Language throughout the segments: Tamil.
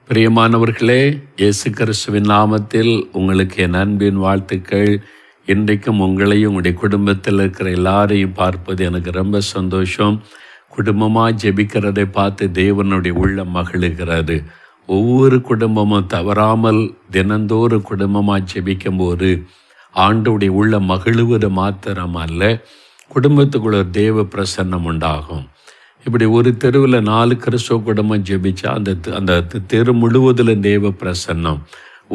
பிரியமானவர்களே, இயேசு கிறிஸ்துவின் நாமத்தில் உங்களுக்கு என் அன்பின் வாழ்த்துக்கள். இன்றைக்கும் உங்களையும் உங்களுடைய குடும்பத்தில் இருக்கிற எல்லாரையும் பார்ப்பது எனக்கு ரொம்ப சந்தோஷம். குடும்பமாக ஜெபிக்கிறதை பார்த்து தேவனுடைய உள்ளம் மகிழுகிறது. ஒவ்வொரு குடும்பமும் தவறாமல் தினந்தோறும் குடும்பமாக ஜெபிக்கும்போது ஆண்டவருடைய உள்ளம் மகிழுவது மாத்திரமல்ல, குடும்பத்துக்குள்ள ஒரு தேவ பிரசன்னம் உண்டாகும். இப்படி ஒரு தெருவில் 4 கிறிஸ்தவ குடும்பம் ஜெபிச்சா அந்த தெரு முழுவதிலும் தேவ பிரசன்னம்.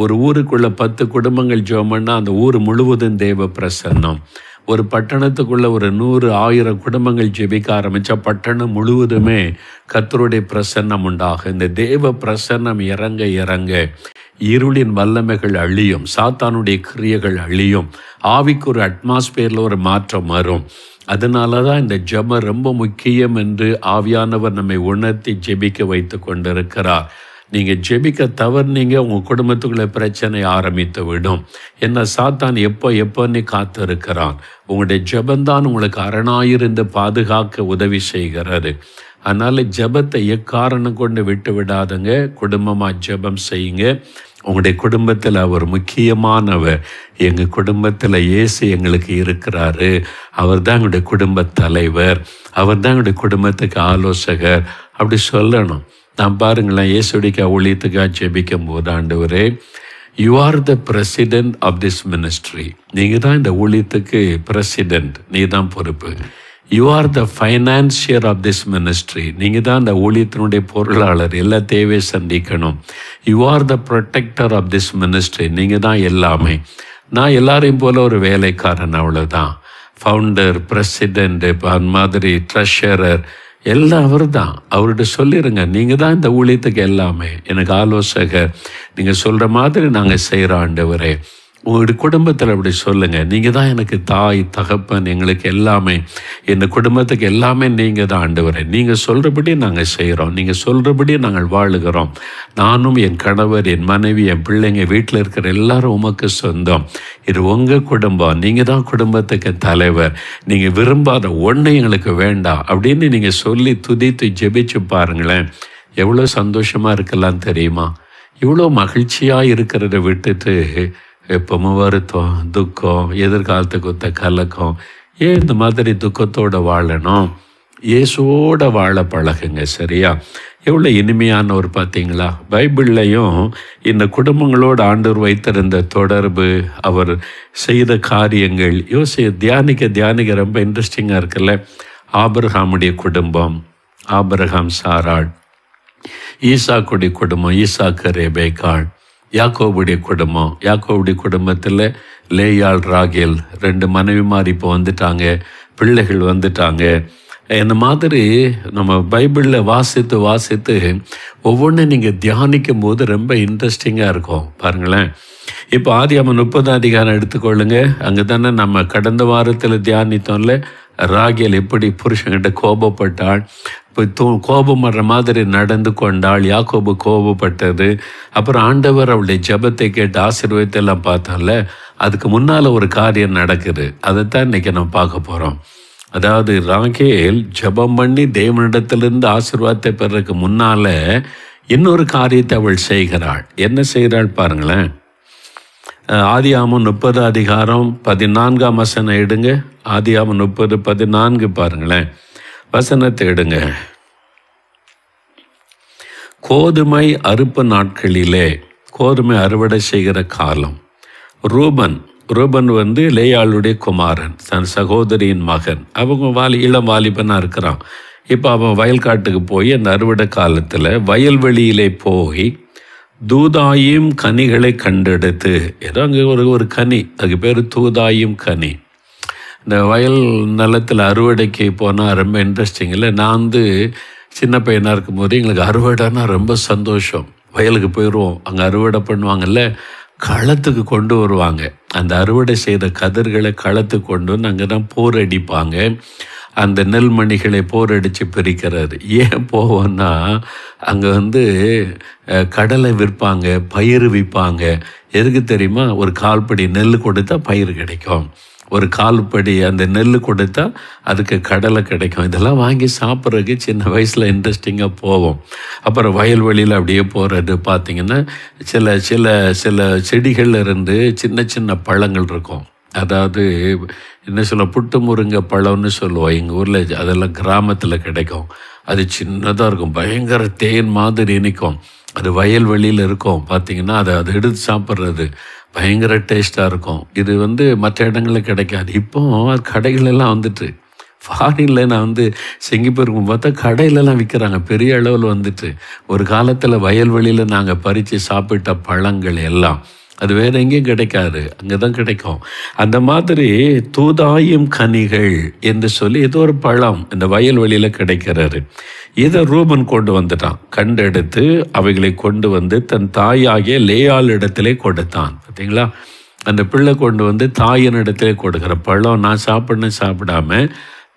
ஒரு ஊருக்குள்ள 10 குடும்பங்கள் ஜெபம்னா அந்த ஊர் முழுவதும் தேவ பிரசன்னம். ஒரு பட்டணத்துக்குள்ள ஒரு 100,000 குடும்பங்கள் ஜெபிக்க ஆரம்பித்தா பட்டணம் முழுவதுமே கர்த்தருடைய பிரசன்னம் உண்டாகும். இந்த தேவ பிரசன்னம் இறங்க இறங்க இருளின் வல்லமைகள் அழியும், சாத்தானுடைய கிரியைகள் அழியும், ஆவிக்கு ஒரு அட்மாஸ்பியரில் ஒரு மாற்றம் வரும். அதனால தான் இந்த ஜெபம் ரொம்ப முக்கியம் என்று ஆவியானவர் நம்மை உணர்த்தி ஜெபிக்க வைத்து கொண்டிருக்கிறார். நீங்கள் ஜெபிக்க தவறுனீங்க, உங்கள் குடும்பத்துக்குள்ளே பிரச்சனை ஆரம்பித்து விடும். என்ன சாத்தான் எப்போன்னு காத்திருக்கிறான். உங்களுடைய ஜெபந்தான் உங்களுக்கு அரணாயிருந்து பாதுகாக்க உதவி செய்கிறது. அதனால் ஜெபத்தை எக்காரணம் கொண்டு விட்டு விடாதுங்க. குடும்பமாக ஜெபம் செய்யுங்க. உங்களுடைய குடும்பத்தில் அவர் முக்கியமானவர். எங்கள் குடும்பத்தில் இயேசு எங்களுக்கு இருக்கிறாரு. அவர் தான் எங்களுடைய குடும்ப தலைவர், அவர் தான் எங்களுடைய குடும்பத்துக்கு ஆலோசகர் அப்படி சொல்லணும். நான் பாருங்களேன், இயேசுடைய ஊழியத்துக்காக ஜெபிக்கும் போது, ஆண்டவரே, you are the president of this ministry. நீங்கள் தான் இந்த ஊழியத்துக்கு பிரசிடென்ட், நீ தான் பொறுப்பு. You are the financier of this ministry. நீங்கள் தான் இந்த ஊழியத்தினுடைய பொருளாளர், எல்லா தேவையை சந்திக்கணும். You are the protector of this ministry. நீங்கள் தான் எல்லாமே. நான் எல்லாரையும் போல ஒரு வேலைக்காரன், அவ்வளோதான். ஃபவுண்டர், பிரசிடென்ட், அந்த மாதிரி ட்ரெஷரர் எல்லாம் அவர் தான். அவர்கிட்ட சொல்லிடுங்க, நீங்கள் தான் இந்த ஊழியத்துக்கு எல்லாமே, எனக்கு ஆலோசகர், நீங்கள் சொல்கிற மாதிரி நாங்கள் செய்கிறோம் ஆண்டவரே. உங்களுடைய குடும்பத்தில் அப்படி சொல்லுங்கள், நீங்கள் தான் எனக்கு தாய் தகப்பன், எங்களுக்கு எல்லாமே, என் குடும்பத்துக்கு எல்லாமே நீங்கள் தான் ஆண்டவரே. நீங்கள் சொல்கிறபடி நாங்கள் செய்கிறோம், நீங்கள் சொல்கிறபடி நாங்கள் வாழுகிறோம். நானும் என் கணவர், என் மனைவி, என் பிள்ளைங்க, வீட்டில் இருக்கிற எல்லாரும் உமக்கு சொந்தம். இது உங்கள் குடும்பம், நீங்கள் தான் குடும்பத்துக்கு தலைவர். நீங்கள் விரும்பாத ஒன்றை எங்களுக்கு வேண்டாம் அப்படின்னு நீங்கள் சொல்லி துதித்து ஜெபிச்சு பாருங்களேன், எவ்வளோ சந்தோஷமாக இருக்கலாம் தெரியுமா? இவ்வளோ மகிழ்ச்சியாக இருக்கிறத விட்டுட்டு எப்பவும் வருத்தம், துக்கம், எதிர்காலத்துக்கு ஒத்த கலக்கம், ஏன் இந்த மாதிரி துக்கத்தோடு வாழணும்? இயேசுவோட வாழ பழகுங்க, சரியா? எவ்வளோ இனிமையான ஒரு பார்த்தீங்களா? பைபிள்லையும் இந்த குடும்பங்களோடு ஆண்டவர் வைத்திருந்த தொடர்பு, அவர் செய்த காரியங்கள் தியானிக்க ரொம்ப இன்ட்ரெஸ்டிங்காக இருக்குல்ல. ஆபிரகாமுடைய குடும்பம், ஆபிரகாம் சாராள், ஈசாக்குடைய குடும்பம், ஈசாக்கு ரெபேக்காள், யாக்கோபுடைய குடும்பம், யாக்கோபுடைய குடும்பத்தில் லேயாள் ராகேல் 2 மனைவிமார் இப்போ வந்துட்டாங்க, பிள்ளைகள் வந்துட்டாங்க. இந்த மாதிரி நம்ம பைபிளில் வாசித்து ஒவ்வொன்றும் நீங்கள் தியானிக்கும் போது ரொம்ப இன்ட்ரெஸ்டிங்காக இருக்கும். பாருங்களேன், இப்போ ஆதியாகமம் 30 அதிகாரம் எடுத்துக்கொள்ளுங்க. அங்கே தானே நம்ம கடந்த வாரத்தில் தியானித்தோம்ல, ராகேல் எப்படி புருஷன்கிட்ட கோபப்பட்டாள், இப்போ கோபம் வர்ற மாதிரி நடந்து கொண்டாள், யாக்கோபு கோபப்பட்டது. அப்புறம் ஆண்டவர் அவளுடைய ஜெபத்தை கேட்டு ஆசீர்வாதத்தெல்லாம் பார்த்தோம்ல. அதுக்கு முன்னால் ஒரு காரியம் நடக்குது, அதைத்தான் இன்றைக்கி நம்ம பார்க்க போகிறோம். அதாவது ராகேல் ஜெபம் பண்ணி தேவனிடத்திலிருந்து ஆசீர்வாதத்தை பெறதுக்கு முன்னால் இன்னொரு காரியத்தை அவள் செய்கிறாள். என்ன செய்கிறாள் பாருங்களேன். ஆதியாகமம் 30 அதிகாரம் 14ஆம் வசனம் எடுங்க. ஆதியாகமம் 30:14 பாருங்களேன், வசனத்தை எடுங்க. கோதுமை அறுப்பு நாட்களிலே, கோதுமை அறுவடை செய்கிற காலம், ரூபன் லேயாளுடைய குமாரன், தன் சகோதரியின் மகன். அவங்க இளம் வாலிபனாக இருக்கிறான். இப்போ அவன் வயல்காட்டுக்கு போய் அந்த அறுவடை காலத்தில் வயல்வெளியிலே போய் தூதாயும் கனிகளை கண்டெடுத்து, ஏதோ அங்கே ஒரு கனி, அதுக்கு பேர் தூதாயும் கனி. இந்த வயல் நிலத்தில் அறுவடைக்கு போனால் ரொம்ப இன்ட்ரெஸ்டிங் இல்லை? நான் சின்ன பையனாக இருக்கும்போது எங்களுக்கு அறுவடைனா ரொம்ப சந்தோஷம். வயலுக்கு போயிடுவோம், அங்கே அறுவடை பண்ணுவாங்கல்ல, களத்துக்கு கொண்டு வருவாங்க. அந்த அறுவடை செய்த கதிர்களை களத்துக்கு கொண்டு வந்து அங்கே தான் போர் அடிப்பாங்க. அந்த நெல்மணிகளை போர் அடித்து பிரிக்கிறாரு. ஏன் போவோன்னா, அங்கே கடலை விற்பாங்க, பயிர் விற்பாங்க. எதுக்கு தெரியுமா? ஒரு கால்படி நெல் கொடுத்தா பயிர் கிடைக்கும். ஒரு கால்படி அந்த நெல் கொடுத்தா அதுக்கு கடலை கிடைக்கும். இதெல்லாம் வாங்கி சாப்பிட்றதுக்கு சின்ன வயசில் இன்ட்ரெஸ்டிங்காக போவோம். அப்புறம் வயல்வெளியில் அப்படியே போகிறது பார்த்திங்கன்னா சில சில சில செடிகள்ல இருந்து சின்ன சின்ன பழங்கள் இருக்கும். அதாவது என்ன சொல்ல, புட்டு முருங்கை பழம்னு சொல்லுவோம் எங்கள் ஊரில். அதெல்லாம் கிராமத்தில் கிடைக்கும். அது சின்னதாக இருக்கும், பயங்கர தேன் மாதிரி இனிக்கும். அது வயல்வெளியில் இருக்கும். பார்த்திங்கன்னா அதை எடுத்து சாப்பிட்றது பயங்கர டேஸ்ட்டாக இருக்கும். இது மற்ற இடங்களில் கிடைக்காது. இப்போ அது கடைகளெல்லாம் வந்துட்டு, ஃபாரினில் நான் செங்கிப்பூருக்கு பார்த்தா கடையிலலாம் விற்கிறாங்க பெரிய அளவில். ஒரு காலத்தில் வயல்வெளியில் நாங்கள் பறித்து சாப்பிட்ட பழங்கள் எல்லாம் அது வேறு எங்கேயும் கிடைக்காது, அங்கே தான் கிடைக்கும். அந்த மாதிரி தூதாயும் கனிகள் என்று சொல்லி ஏதோ ஒரு பழம் இந்த வயல்வெளியில் கிடைக்கிறாரு. இதை ரூபன் கொண்டு வந்துட்டான். கண்டெடுத்து அவைகளை கொண்டு வந்து தன் தாயாகிய லேயாள் இடத்திலே கொடுத்தான். பார்த்தீங்களா, அந்த பிள்ளை கொண்டு தாயின் இடத்திலே கொடுக்குற பழம் நான் சாப்பிடாம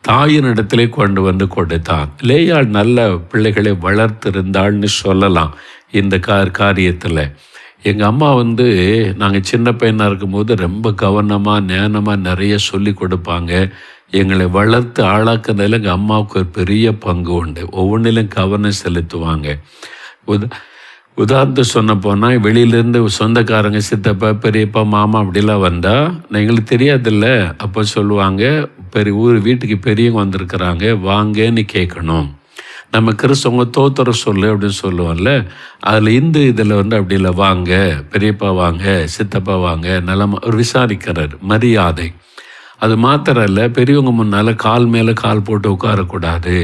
தாயின் இடத்திலே கொண்டு கொடுத்தான். லேயாள் நல்ல பிள்ளைகளை வளர்த்திருந்தாள்னு சொல்லலாம் இந்த காரியத்தில். எங்கள் அம்மா நாங்கள் சின்ன பையனாக இருக்கும்போது ரொம்ப கவனமாக ஞானமாக நிறைய சொல்லி கொடுப்பாங்க. எங்களை வளர்த்து ஆளாக்குறதுல எங்கள் அம்மாவுக்கு ஒரு பெரிய பங்கு உண்டு. ஒவ்வொன்றிலும் கவனம் செலுத்துவாங்க. உதாரணத்தை சொன்ன போனால் வெளியிலேருந்து சொந்தக்காரங்க சித்தப்பா பெரியப்பா மாமா அப்படிலாம் வந்தால் எங்களுக்கு தெரியாதில்ல. அப்போ சொல்லுவாங்க, வீட்டுக்கு பெரியவங்க வந்திருக்கிறாங்க வாங்கன்னு கேட்கணும். நம்ம கிறிஸ்தவங்க தோத்திர சொல்லு அப்படின்னு சொல்லுவோம்ல, அதில் இதில் அப்படி இல்லை, வாங்க பெரியப்பா வாங்க சித்தப்பா வாங்க நலமா ஒரு விசாரிக்கிறார், மரியாதை. அது மாத்திரம் இல்லை, பெரியவங்க முன்னால் கால் மேலே கால் போட்டு உட்காரக்கூடாது.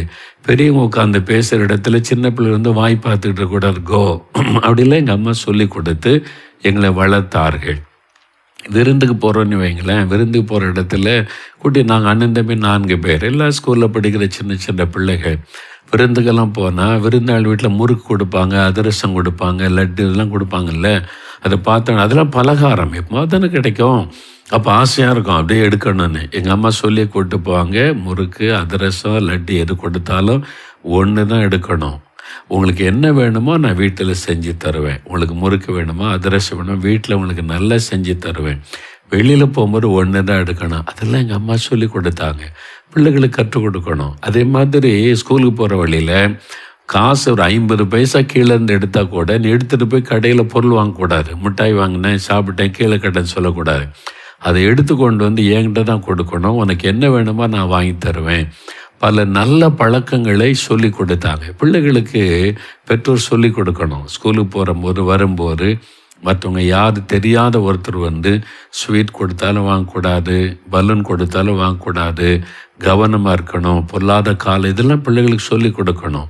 பெரியவங்க உட்காந்து பேசுகிற இடத்துல சின்ன பிள்ளை வாய் பார்த்துக்கிட்டு இருக்கக்கூடாது. கோ அப்படிலாம் எங்கள் அம்மா சொல்லி கொடுத்து எங்களை வளர்த்தார்கள். விருந்துக்கு போகிறோன்னு வைங்களேன், விருந்துக்கு போகிற இடத்துல நாங்கள் அண்ணன் தம்பி 4 பேர், எல்லா ஸ்கூலில் படிக்கிற சின்ன சின்ன பிள்ளைகள். விருந்துக்கெல்லாம் போனால் விருந்தாள் வீட்டில் முறுக்கு கொடுப்பாங்க, அதிரசம் கொடுப்பாங்க, லட்டு இதெல்லாம் கொடுப்பாங்கல்ல. அதை பார்த்தோன்னா அதெல்லாம் பலகாரம் எப்போ தானே கிடைக்கும். அப்போ ஆசையாக இருக்கும் அப்படியே எடுக்கணும்னு. எங்கள் அம்மா சொல்லி கூப்பிட்டு போவாங்க, முறுக்கு அதிரசம் லட்டு எது கொடுத்தாலும் ஒன்று தான் எடுக்கணும். உங்களுக்கு என்ன வேணுமோ நான் வீட்டில் செஞ்சு தருவேன். உங்களுக்கு முறுக்கு வேணுமோ அதிரசம் வேணுமோ வீட்டில் உங்களுக்கு நல்லா செஞ்சு தருவேன். வெளியில் போகும்போது ஒன்று தான் எடுக்கணும். அதெல்லாம் எங்கள் அம்மா சொல்லி கொடுத்தாங்க. பிள்ளைகளுக்கு கற்றுக் கொடுக்கணும். அதே மாதிரி ஸ்கூலுக்கு போகிற வழியில் காசு ஒரு 50 பைசா கீழேருந்து எடுத்தால் கூட நீ எடுத்துகிட்டு போய் கடையில் பொருள் வாங்கக்கூடாது. மிட்டாய் வாங்கினேன் சாப்பிட்டேன் கீழே கட்டேன்னு சொல்லக்கூடாது. அதை எடுத்து கொண்டு என்கிட்ட தான் கொடுக்கணும். உனக்கு என்ன வேணுமோ நான் வாங்கி தருவேன். பல நல்ல பழக்கங்களை சொல்லி கொடுத்தாங்க. பிள்ளைகளுக்கு பெற்றோர் சொல்லி கொடுக்கணும். ஸ்கூலுக்கு போகும்போது வரும்போது மற்றவங்க யார் தெரியாத ஒருத்தர் ஸ்வீட் கொடுத்தாலும் வாங்கக்கூடாது, பலூன் கொடுத்தாலும் வாங்கக்கூடாது, கவனமாக இருக்கணும், பொல்லாத காலம் இதெல்லாம் பிள்ளைகளுக்கு சொல்லி கொடுக்கணும்.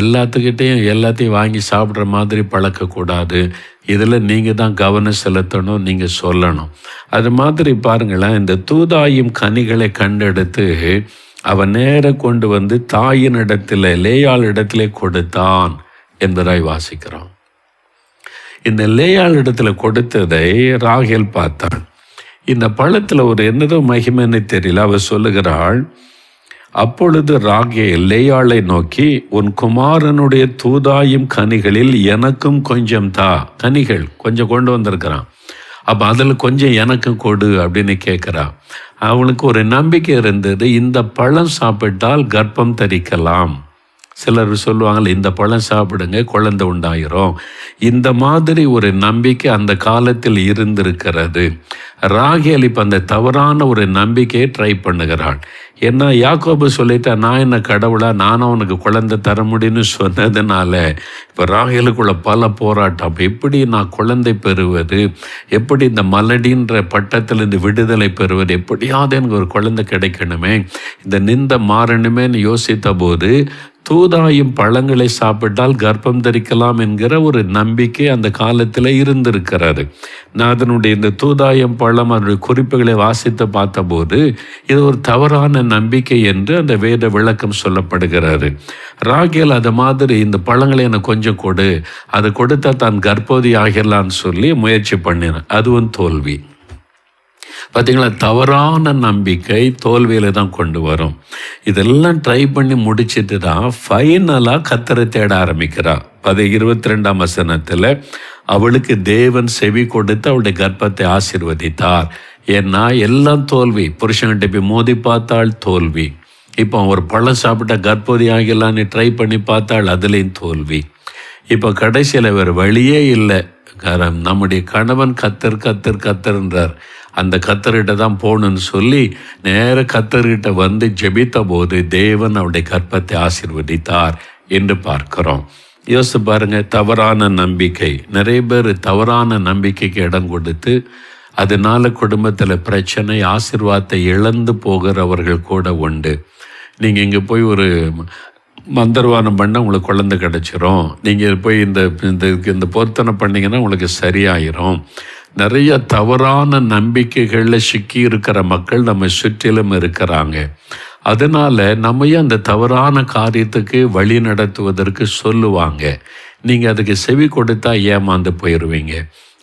எல்லாத்தையும் வாங்கி சாப்பிட்ற மாதிரி பழக்கக்கூடாது. இதில் நீங்கள் தான் கவனம் செலுத்தணும், நீங்கள் சொல்லணும். அது மாதிரி பாருங்களேன், இந்த தூதாயும் கனிகளை கண்டெடுத்து அவன் நேர கொண்டு தாயின் இடத்துல லேயாள் இடத்துல கொடுத்தான் என்பதாய் வாசிக்கிறோம். இந்த லேயாள் இடத்துல கொடுத்ததை ராகேல் பார்த்தான். இந்த பழத்தில் ஒரு என்னதோ மகிமைன்னு தெரியல. அவள் சொல்லுகிறாள், அப்பொழுது ராகேல் லேயாளை நோக்கி, உன் குமாரனுடைய தூதாயும் கனிகளில் எனக்கும் கொஞ்சம் தா. கனிகள் கொஞ்சம் கொண்டு வந்திருக்கிறான், அப்போ அதில் கொஞ்சம் எனக்கும் கொடு அப்படின்னு கேட்குறா. அவனுக்கு ஒரு நம்பிக்கை இருந்தது, இந்த பழம் சாப்பிட்டால் கர்ப்பம் தரிக்கலாம். சிலர் சொல்லுவாங்கள்ல, இந்த பழம் சாப்பிடுங்க குழந்தை உண்டாயிரும். இந்த மாதிரி ஒரு நம்பிக்கை அந்த காலத்தில் இருந்திருக்கிறது. ராகேல் இப்போ அந்த தவறான ஒரு நம்பிக்கையை ட்ரை பண்ணுகிறாள். ஏன்னா யாக்கோபு சொல்லிட்டா, நான் என்ன கடவுளா, நானும் அவனுக்கு குழந்தை தர முடியும்னு சொன்னதுனால இப்போ ராகேலுக்குள்ள பல போராட்டம். அப்போ எப்படி நான் குழந்தை பெறுவது, எப்படி இந்த மலடின்ற பட்டத்திலிருந்து விடுதலை பெறுவது, எப்படியாவது எனக்கு ஒரு குழந்தை கிடைக்கணுமே, இந்த நிந்த மாறணுமேன்னு யோசித்த போது தூதாயும் பழங்களை சாப்பிட்டால் கர்ப்பம் தரிக்கலாம் என்கிற ஒரு நம்பிக்கை அந்த காலத்தில் இருந்திருக்கிறது. நான் அதனுடைய இந்த தூதாயம் பழம் அதனுடைய குறிப்புகளை வாசித்து பார்த்தபோது இது ஒரு தவறான நம்பிக்கை என்று அந்த வேத விளக்கம் சொல்லப்படுகிறது. ராகேல் அது மாதிரி இந்த பழங்களை எனக்கு கொஞ்சம் கொடு, அதை கொடுத்தா தான் கர்ப்பவதி ஆகிடலான்னு சொல்லி முயற்சி பண்ணினேன். அதுவும் தோல்வி. பார்த்தீங்களா, தவறான நம்பிக்கை தோல்வியில் தான் கொண்டு வரும். இதெல்லாம் ட்ரை பண்ணி முடிச்சுட்டு தான் ஃபைனலாக கர்த்தரை தேட ஆரம்பிக்கிறா. 22ஆம் வசனத்தில் அவளுக்கு தேவன் செவி கொடுத்து அவளுடைய கர்ப்பத்தை ஆசீர்வதித்தார் ஏன்னா எல்லாம் தோல்வி. புருஷன்கிட்ட போய் மோதி பார்த்தாள் தோல்வி. இப்போ ஒரு பழம் சாப்பிட்டா கர்ப்பவதி ஆகிடலான்னு ட்ரை பண்ணி பார்த்தாள், அதுலேயும் தோல்வி. இப்போ கடைசியில் வேறு வழியே இல்லை. நம்முடைய கணவன் கத்தர்ன்றார். அந்த கத்தர்கிட்ட தான் போகணுன்னு சொல்லி நேர கத்தர்கிட்ட வந்து ஜெபித்த போது தேவன் அவருடைய கர்ப்பத்தை ஆசீர்வதித்தார் என்று பார்க்கிறோம். யோசித்து பாருங்க, தவறான நம்பிக்கை. நிறைய பேர் தவறான நம்பிக்கைக்கு இடம் கொடுத்து அதனால குடும்பத்தில் பிரச்சனை, ஆசீர்வாதத்தை இழந்து போகிறவர்கள் கூட உண்டு. நீங்கள் இங்கே போய் ஒரு மந்திரவாதம் பண்ணால் உங்களுக்கு குழந்தை கிடச்சிரும், நீங்கள் போய் இந்த பொருத்தனை பண்ணிங்கன்னா உங்களுக்கு சரியாயிரும். நிறைய தவறான நம்பிக்கைகளில் சிக்கி இருக்கிற மக்கள் நம்ம சுற்றிலும் இருக்கிறாங்க. அதனால் நம்மையும் அந்த தவறான காரியத்துக்கு வழி நடத்துவதற்கு சொல்லுவாங்க. நீங்கள் அதுக்கு செவி கொடுத்தா ஏமாந்து போயிடுவீங்க.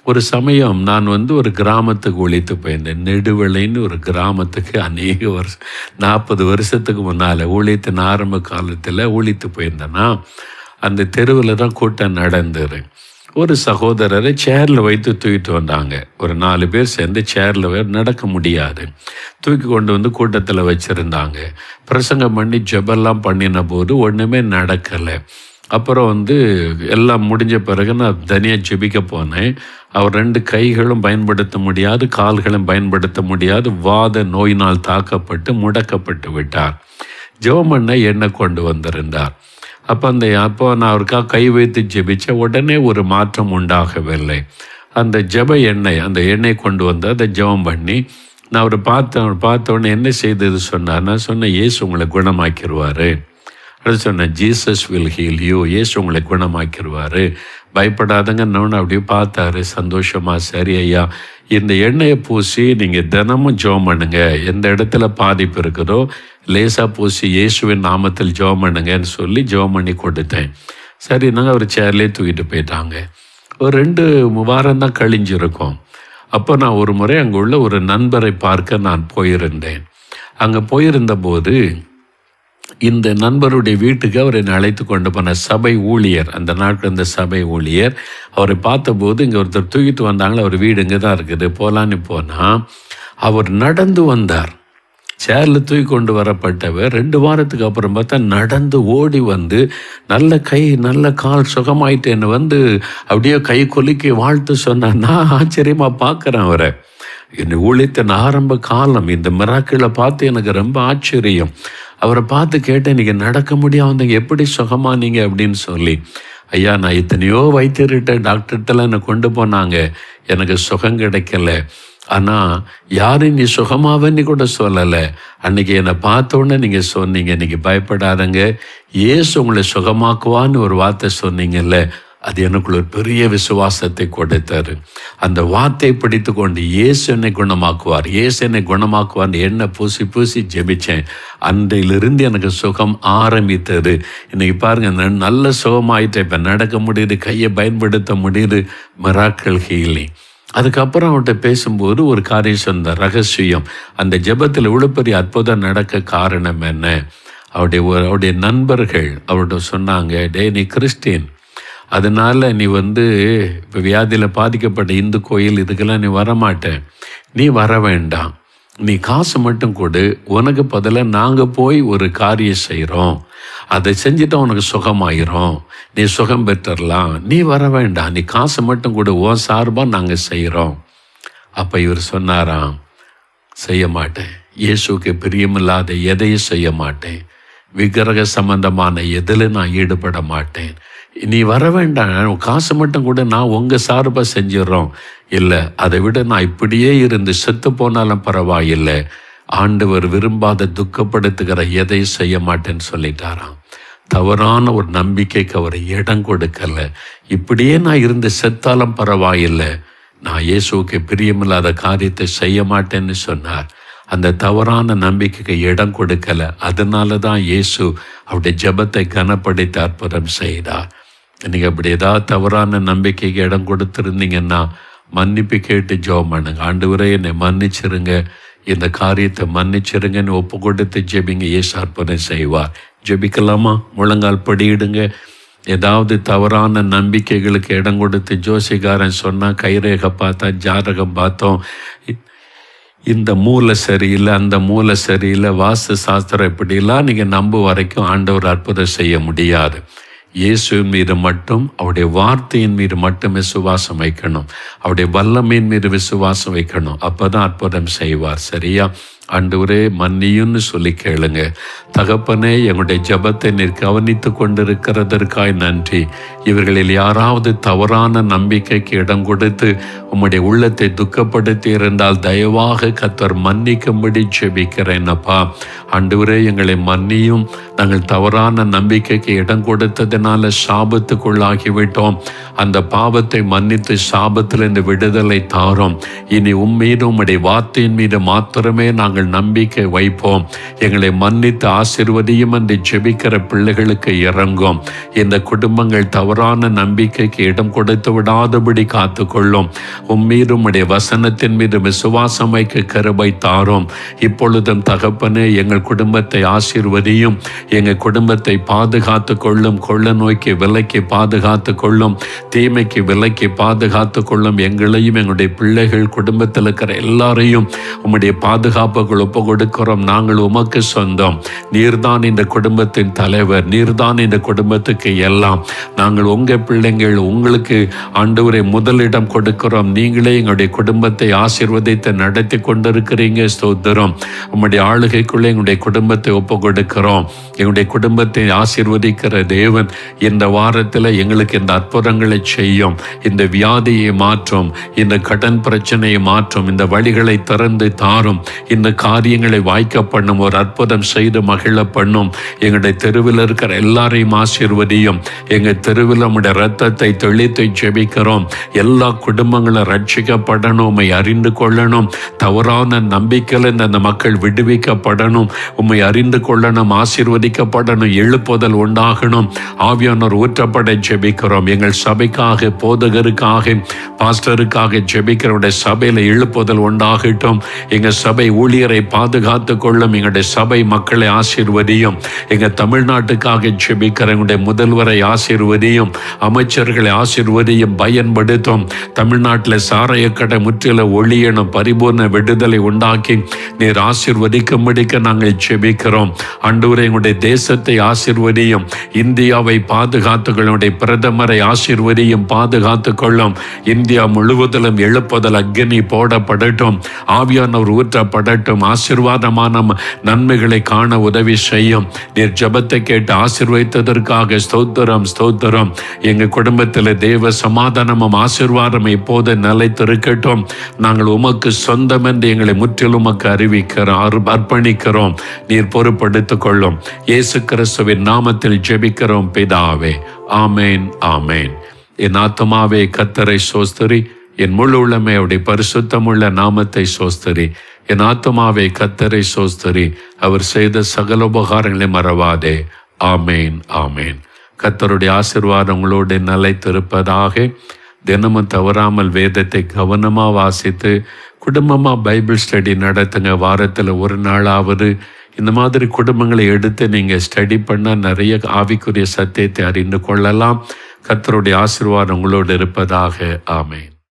ஒரு சமயம் நான் ஒரு கிராமத்துக்கு ஒழித்து போயிருந்தேன். நெடுவளைன்னு ஒரு கிராமத்துக்கு அநேக வருஷம் 40 வருஷத்துக்கு முன்னால் ஊழியத்தின் ஆரம்ப காலத்தில் ஊழித்து போயிருந்தேன்னா அந்த தெருவில் தான் கூட்டம் நடந்தது. ஒரு சகோதரரை சேரில் வைத்து தூக்கிட்டு வந்தாங்க. ஒரு 4 பேர் சேர்ந்து சேரில் நடக்க முடியாது, தூக்கி கொண்டு கூட்டத்தில் வச்சுருந்தாங்க. பிரசங்கம் பண்ணி ஜெபெல்லாம் பண்ணின போது ஒன்றுமே நடக்கலை. அப்புறம் எல்லாம் முடிஞ்ச பிறகு நான் தனியாக ஜெபிக்க போனேன். அவர் 2 கைகளும் பயன்படுத்த முடியாது, கால்களும் பயன்படுத்த முடியாது, வாத நோயினால் தாக்கப்பட்டு முடக்கப்பட்டு விட்டார். ஜெபம் பண்ண எண்ணெய் கொண்டு வந்திருந்தார். அப்போ நான் அவருக்காக கை வைத்து ஜெபிச்ச உடனே ஒரு மாற்றம் உண்டாகவில்லை. அந்த ஜெப எண்ணெய், அந்த எண்ணெய் கொண்டு வந்து அதை ஜெபம் பண்ணி நான் அவரை பார்த்த உடனே என்ன செய்தது சொன்னார். நான் சொன்னேன், இயேசு உங்களை குணமாக்கிடுவார். அது சொன்னேன், ஜீசஸ் வில் ஹீல் யூ, இயேசு உங்களை குணமாக்கிடுவார், பயப்படாதங்கன்னு அப்படியே பார்த்தாரு சந்தோஷமாக. சரி ஐயா, இந்த எண்ணெயை பூசி நீங்கள் தினமும் ஜெபம் பண்ணுங்க, எந்த இடத்துல பாதிப்பு இருக்குதோ லேசாக பூசி இயேசுவின் நாமத்தில் ஜெபம் பண்ணுங்கன்னு சொல்லி ஜெபம் பண்ணி கொடுத்தேன். சரி, நாங்கள் அவர் சேர்லேயே தூக்கிட்டு போயிட்டாங்க. ஒரு 2 வாரம் தான் கழிஞ்சிருக்கோம். அப்போ நான் ஒரு முறை அங்கே உள்ள ஒரு நண்பரை பார்க்க நான் போயிருந்தேன். அங்கே போயிருந்த போது இந்த நண்பருடைய வீட்டுக்கு அவர் என்னை அழைத்து கொண்டு போன சபை ஊழியர், அந்த நாட்டில் இந்த சபை ஊழியர். அவரை பார்த்தபோது இங்கே ஒருத்தர் தூக்கிட்டு வந்தாங்களே, அவர் வீடு இங்கே தான் இருக்குது, போகலான்னு போனால் அவர் நடந்து வந்தார். சேரில் தூக்கி கொண்டு வரப்பட்டவர் 2 வாரத்துக்கு அப்புறம் பார்த்தா நடந்து ஓடி நல்ல கை நல்ல கால் சுகமாயிட்டு என்னை அப்படியே கை கொலுக்கி வாழ்த்து சொன்னார். நான் ஆச்சரியமாக பார்க்குறேன் அவரை. என்னை ஊழியத்தின் ஆரம்ப காலம் இந்த மிராக்களை பார்த்து எனக்கு ரொம்ப ஆச்சரியம். அவரை பார்த்து கேட்டேன், நீங்கள் நடக்க முடியாதவங்க எப்படி சுகமானீங்க அப்படின்னு சொல்லி. ஐயா, நான் எத்தனையோ வைத்தியர்கிட்ட டாக்டர்கிட்டலாம் என்னை கொண்டு போனாங்க, எனக்கு சுகம் கிடைக்கல. ஆனால் யாரும் நீ சுகமாவன்னு கூட சொல்லலை. அன்றைக்கி என்னை பார்த்தோன்னே நீங்கள் சொன்னீங்க, நீங்கள் பயப்படாதங்க, இயேசு உங்களை சுகமாக்குவான்னு ஒரு வார்த்தை சொன்னீங்கல்ல, அது எனக்குள்ள ஒரு பெரிய விசுவாசத்தை கொடுத்தாரு. அந்த வார்த்தையை பிடித்து கொண்டு இயேசு என்னை குணமாக்குவார், இயேசு என்னை குணமாக்குவார்னு என்ன பூசி ஜெபிச்சேன். அன்றையிலிருந்து எனக்கு சுகம் ஆரம்பித்தது. இன்றைக்கி பாருங்கள், நல்ல சுகமாயிட்டேன். இப்போ நடக்க முடியுது, கையை பயன்படுத்த முடியுது. Miracle healing. அதுக்கப்புறம் அவர்கிட்ட பேசும்போது ஒரு காரியம் சொன்ன ரகசியம், அந்த ஜெபத்தில் இவ்வளோ பெரிய அற்புதம் நடக்க காரணம் என்ன? அவருடைய நண்பர்கள் அவர்கிட்ட சொன்னாங்க, டே நீ கிறிஸ்டின், அதனால் நீ இப்போ வியாதியில் பாதிக்கப்பட்ட இந்து கோயில் இதுக்கெல்லாம் நீ வரமாட்டேன், நீ வர வேண்டாம், நீ காசு மட்டும் கொடு, உனக்கு பதிலாக நாங்கள் போய் ஒரு காரியம் செய்கிறோம், அதை செஞ்சுட்டா உனக்கு சுகமாயிரும், நீ சுகம் பெற்றரலாம், நீ வர வேண்டாம், நீ காசு மட்டும் கொடு, உன் சார்பாக நாங்கள் செய்கிறோம். அப்போ இவர் சொன்னாராம், செய்ய மாட்டேன், இயேசுக்கு பிரியமில்லாத எதையும் செய்ய மாட்டேன், விக்கிரக சம்பந்தமான எதில் நான் ஈடுபட மாட்டேன், நீ வர வேண்டாம், காசு மட்டும் கூட நான் உங்கள் சார்பாக செஞ்சிடறோம். இல்லை, அதை விட நான் இப்படியே இருந்து செத்து போனாலும் பரவாயில்லை, ஆண்டவர் விரும்பாத துக்கப்படுத்துகிற எதையும் செய்ய மாட்டேன்னு சொல்லிட்டாராம். தவறான ஒரு நம்பிக்கைக்கு அவர் இடம் கொடுக்கலை. இப்படியே நான் இருந்து செத்தாலும் பரவாயில்லை, நான் இயேசுவுக்கு பிரியமில்லாத காரியத்தை செய்ய மாட்டேன்னு சொன்னார். அந்த தவறான நம்பிக்கைக்கு இடம் கொடுக்கலை. அதனால தான் இயேசு அவருடைய ஜெபத்தை கனப்படுத்தி அற்புதம் செய்தார். நீங்கள் அப்படி ஏதாவது தவறான நம்பிக்கைக்கு இடம் கொடுத்துருந்தீங்கன்னா மன்னிப்பு கேட்டு ஜெபம் பண்ணுங்க. ஆண்டவரே என்னை மன்னிச்சிருங்க, இந்த காரியத்தை மன்னிச்சிருங்கன்னு ஒப்பு கொடுத்து ஜெபிங்க, இயேசு அற்புதம் செய்வார். ஜெபிக்கலாமா? முழங்கால் படியிடுங்க. ஏதாவது தவறான நம்பிக்கைகளுக்கு இடம் கொடுத்து ஜோசிகாரன் சொன்னால் கைரேகை பார்த்தா ஜாதகம் பார்த்தோம் இந்த மூலை சரியில்லை, அந்த மூலை சரியில்லை, வாஸ்து சாஸ்திரம் இப்படிலாம் நீங்கள் நம்ப வரைக்கும் ஆண்டவர் அற்புதம் செய்ய முடியாது. இயேசுவின் மீது மட்டும், அவருடைய வார்த்தையின் மீது மட்டும் விசுவாசம் வைக்கணும். அவருடைய வல்லமையின் மீது விசுவாசம் வைக்கணும். அப்பதான் அற்புதம் செய்வார். சரியா? ஆண்டவரே மன்னியும்னு சொல்லி கேளுங்க. தகப்பனே, எங்களுடைய ஜெபத்தை நீர் கவனித்து கொண்டிருக்கிறதற்காய் நன்றி. இவர்களில் யாராவது தவறான நம்பிக்கைக்கு இடம் கொடுத்து உம்முடைய உள்ளத்தை துக்கப்படுத்தி இருந்தால் தயவாக கர்த்தர் மன்னிக்கும்படி ஜெபிக்கிறேன் அப்பா. ஆண்டவரே, எங்களை மன்னியும். நாங்கள் தவறான நம்பிக்கைக்கு இடம் கொடுத்ததினால சாபத்துக்குள்ளாகிவிட்டோம். அந்த பாவத்தை மன்னித்து சாபத்திலிருந்து விடுதலை தாரும். இனி உம்மீது உம்முடைய வார்த்தையின் மீது மாத்திரமே நாங்கள் நம்பிக்கை வைப்போம். எங்களை மன்னித்து ஆசீர்வதியும் என்று ஜெபிக்கிற பிள்ளைகளுக்கு இறங்கும். இந்த குடும்பங்கள் தவறான நம்பிக்கைக்கு இடம் கொடுத்து விடாதபடி காத்துக்கொள்ளும். உம்மீது உம்முடைய வசனத்தின் மீது விசுவாசம் வைக்க கிருபை தாரும். இப்பொழுதும் தகப்பனே, எங்கள் குடும்பத்தை ஆசீர்வதியும். எங்கள் குடும்பத்தை பாதுகாத்து கொள்ளும். கொள்ள நோய்க்கு விலைக்கு பாதுகாத்து கொள்ளும். தீமைக்கு விலைக்கு பாதுகாத்து கொள்ளும். எங்களையும் எங்களுடைய பிள்ளைகள் குடும்பத்தில் இருக்கிற எல்லாரையும் உம்முடைய பாதுகாப்புகள் ஒப்பு கொடுக்கிறோம். நாங்கள் உமக்கு சொந்தம். நீர்தான் இந்த குடும்பத்தின் தலைவர். நீர்தான் இந்த குடும்பத்துக்கு எல்லாம். நாங்கள் உங்க பிள்ளைங்கள். உங்களுக்கு ஆண்டவரை முதலிடம் கொடுக்கிறோம். நீங்களே எங்களுடைய குடும்பத்தை ஆசீர்வதித்து நடத்தி கொண்டிருக்கிறீங்க. ஸ்தோத்திரம். உம்முடைய ஆளுகைக்குள்ளே எங்களுடைய குடும்பத்தை ஒப்பு கொடுக்கிறோம். எங்களுடைய குடும்பத்தை ஆசீர்வதிக்கிற தேவன் இந்த வாரத்தில் எங்களுக்கு இந்த அற்புதங்களை செய்யும். இந்த வியாதியை மாற்றும். இந்த கடன் பிரச்சனையை மாற்றும். இந்த வழிகளை திறந்து தாரும். இந்த காரியங்களை வாய்க்க பண்ணும். ஒரு அற்புதம் செய்து மகிழ பண்ணும். எங்களுடைய தெருவில் இருக்கிற எல்லாரையும் ஆசீர்வதியும். எங்கள் தெருவில் நம்முடைய இரத்தத்தை தெளித்து ஜெபிக்கிறோம். எல்லா குடும்பங்களும் ரட்சிக்கப்படணும். உம்மை அறிந்து கொள்ளணும். தவறான நம்பிக்கையில் அந்த மக்கள் விடுவிக்கப்படணும். உம்மை அறிந்து கொள்ளணும். ஆசீர்வதிக்கப்படணும். எழுப்புதல் உண்டாகணும். ஆவியானோர் ஊற்றப்பட ஜெபிக்கிறோம். எங்கள் சபைக்காக, போதகருக்காக, பாஸ்டருக்காக ஜெபிக்கிறோடைய சபையில் எழுப்புதல் உண்டாகட்டும். எங்கள் சபை ஊழியரை பாதுகாத்து கொள்ளும். எங்களுடைய சபை மக்களை ஆசீர்வதியும். எங்கள் தமிழ்நாட்டுக்காக ஜெபிக்கிற எங்களுடைய முதல்வரை ஆசீர்வதியும். அமைச்சர்களை ஆசீர்வதியும். பயன்படுத்தும். தமிழ்நாட்டில் சாராயக்கடை முற்றிலும் ஒளியணும். பரிபூர்ண விடுதலை உண்டாக்கி நீர் ஆசீர்வதிக்கும்படிக்கு நாங்கள் ஜெபிக்கிறோம். ஆண்டவரே, எங்களுடைய தேசத்தை ஆசீர்வதியும். இந்தியாவை பாதுகாத்துக்களுடைய பிரதமரை ஆசீர்வதியும். பாதுகாத்து கொள்ளும். இந்தியா முழுவதிலும் எழுப்புதல் அக்னி போடப்படட்டும். ஆவியானவர் ஊற்றப்படட்டும். ஆசீர்வாதமான நன்மைகளை காண உதவி செய்யும். நீர் ஜெபத்தை கேட்டு ஆசீர்வதித்ததற்காக ஸ்தோத்திரம், ஸ்தோத்திரம். எங்கள் குடும்பத்தில் தேவ சமாதானமும் ஆசீர்வாதம் இப்போது நிலைத்திருக்கட்டும். நாங்கள் உமக்கு சொந்தம் என்று எங்களை முற்றிலும் உமக்கு அறிவிக்கிறோம், அர்ப்பணிக்கிறோம். நீர் பொறுப்படுத்திக் கொள்ளும். இயேசு கிறிஸ்துவின் நாமத்தில் ஜெபிக்கிறோம் பிதாவே. ஆமேன், ஆமேன். என் ஆத்துமாவே கர்த்தரை சோஸ்தரி. என் முழு உள்ளமே அவருடைய பரிசுத்தமுள்ள நாமத்தை சோஸ்தரி. என் ஆத்துமாவே கர்த்தரை சோஸ்தரி. அவர் செய்த சகல உபகாரங்களை மறவாதே. ஆமேன், ஆமேன். கர்த்தருடைய ஆசீர்வாதம் உங்களோடு நிலைத்திருப்பதாக. தினமும் தவறாமல் வேதத்தை கவனமாக வாசித்து குடும்பமாக பைபிள் ஸ்டடி நடத்துங்க. வாரத்தில் ஒரு நாளாவது இந்த மாதிரி குடும்பங்களை எடுத்து நீங்கள் ஸ்டடி பண்ணால் நிறைய ஆவிக்குரிய சத்தியத்தை அறிந்து கொள்ளலாம். கர்த்தருடைய ஆசீர்வாதம் உங்களோடு இருப்பதாக. ஆமேன்.